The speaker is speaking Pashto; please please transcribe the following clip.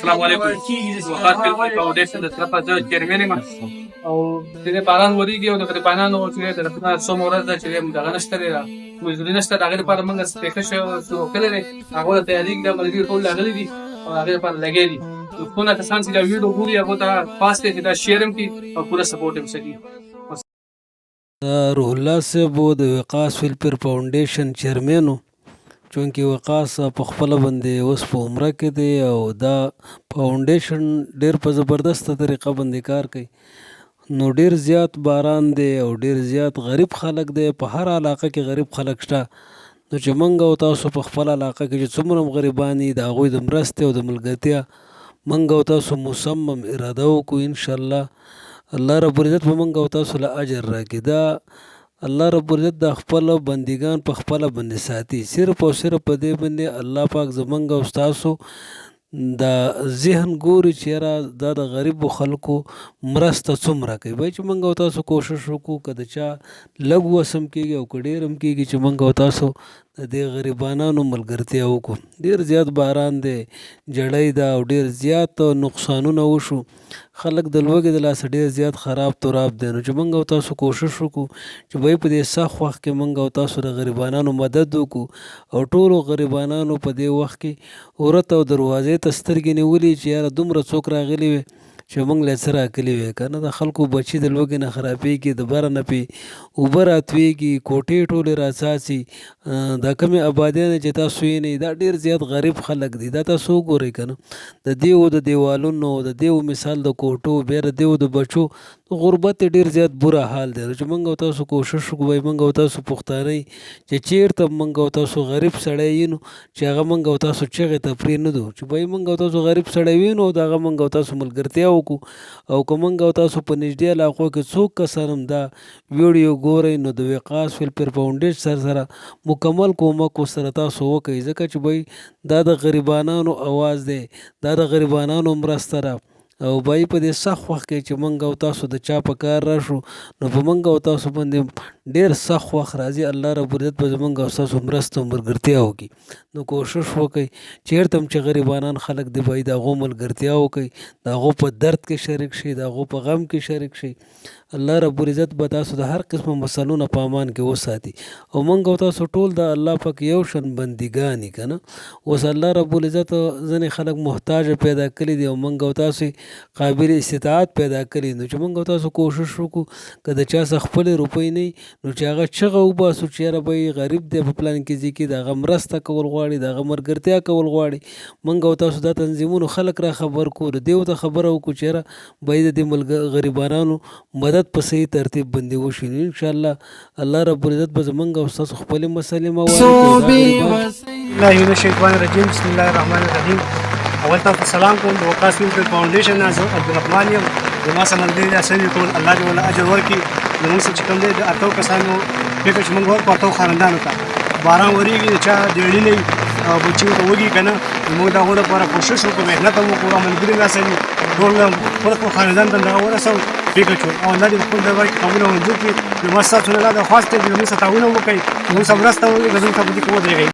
السلام علیکم. وقات فلم فاونډیشن د طرفه زه چیرمن یم او د باران وریږي او د غریبانو چې د طرفه څو مورز ده چې دغه نشته دی مزدوري نشته د هغې لپاره موږ سپیکه شروع کړی دی هغو ته تیاري د ملګري ټول راغلي دي او هغې لپاره لګیا دي څونه کسان چې دا ویډیو ګوري هغو ته خاص دی چې دا شیر هم کړي او پوره سپورټ هم وکړي. روح الله صاحب د وقاص ویلفیر فاونډیشن چیرمن و چونکې وقاص په خپله باندې اوس په عمره کې دی او دا فاونډیشن ډېر په زبردسته طریقه باندې کار کوي نو ډېر زیات باران دی او ډېر زیات غریب خلک دی په هر علاقه کې غریب خلک شته نو چې موږ او تاسو په خپل علاقه کې چې څومره هم غریبان دي د هغوی د مرستې او د ملګرتیا موږ او تاسو مصمم اراده وکړو انشاءالله الله رب العزت به موږ او تاسو له اجر راکړي. دا الله رب العزت د خپل بندگان په خپله باندې ساتي صرف او صرف په دې باندې الله پاک زمونږ او ستاسو دا ذهن ګوري چې یاره دا د غریبو خلکو مرسته څومره کوي باید چې موږ او تاسو کوشش وکړو که د چا لږ وس هم کېږي او که ډېر هم کېږي چې موږ او تاسو د دې غریبانانو ملګرتیا وکړو. ډېر زیات باران دی جړی ده او ډېر زیات نقصانونه وشو خلک د لوږې د لاسه ډېر زیات خراب تراب دی نو چې موږ او تاسو کوشش وکړو چې به په دې سخت وخت کې موږ او تاسو د غریبانانو مدد وکړو او ټولو غریبانانو په دې وخت کې ورته او دروازې ته سترګې نیولې چې یاره دومره څوک راغلي وي چې موږ له څه راکلي وی که نه د خلکو بچي د لوږې نه خرابېږي د بره نه پې اوبه راتویږي کوټې ټولې راڅاڅي دا کمې آبادیانې چې تاسو وینئ دا ډېر زیات غریب خلک دي دا تاسو وګورئ که نه د دیو د دیوالونو د دیو مثال د کوټو بیا د دیو د بچو غربت ډېر زیات بوره حال دی چې موږ او تاسو کوشش وکړو موږ او تاسو پښتانه چې چېرته موږ او تاسو غریب سړی یو نو چې هغه موږ او تاسو چغې ته پرېنږدو چې موږ او تاسو غریب سړی وي نو د هغه موږ او تاسو ملګرتیا وکړو او که موږ او تاسو په نږدې علاقو کې څوک کسان هم دا ویډیو ګورئ نو د وقاص ویلفیر فاونډیشن سره مکمل کومک ورسره تاسو وکړئ ځکه چې دا د غریبانانو اواز دی دا د غریبانانو مرسته ده او بای په دې سخت وخت کې چې موږ او تاسو د چا په کار راشو نو په موږ او تاسو باندې ډېر سخت وخت راځي الله رب العزت به زموږ او ستاسو مرسته او ملګرتیا وکړي نو کوشش وکړئ چېرته هم چې غریبانان خلک دی باید د هغو ملګرتیا وکړئ د هغو په درد کې شریک شئ د هغو په غم کې شریک شئ الله رب العزت به تاسو د هر قسمه مسلو نه په امان کې وساتي او موږ او تاسو ټول د الله پاک یو شان بندګان یې که نه اوس الله رب العزت ځینې خلک محتاجه پیدا کړي دي او موږ او تاسو قابل استطاعت پیدا کړي نو چې موږ او تاسو کوشش وکړو که د چا څخه خپلې روپۍ نه نو چې هغه چغه وباسو چې یاره به غریب دی په پلان کې ځي کې د هغه مرسته کول غواړي د هغه ملګرتیا کول غواړي موږ او تاسو دا تنظیمونو خلک را خبر کړو د دې ته خبره وکړو چې یاره باید د دې غریبانانو مدد په صحیح ترتیب باندې وشي نو انشاءالله الله رب العزت به زموږ او ستاسو خپلې مسلې الله من الشیطان الرجیم بسم الله الرحمن الرحیم اول تاسو سلام کوم د وقاص ویلفیر فاونډیشن نه زه عبدالرحمن یم زما سره ملګري دي اسوي ټول الله دې ولا اجر ورکړي زموږ څه چې کوم دی د اتو کسانو فکر چې موږ ورکړو اتو خاندانو ته باران ورېږي د چا ډېړي نه وي او بچي ورته وږي که نه موږ د هغو لپاره کوشش وکړو محنت هم وکړو ملګري راسوي ټول خپل خاندان ته دغه ورسوو فکر کړو او الله دې خپل دربار کې قبوله منظور کړي زما ستاسو نه دا درخواست دی چې زموږ سره تعاون وکړئ زموږ سره مرسته وکړئ زموږ سره په دې کې ودرېږئ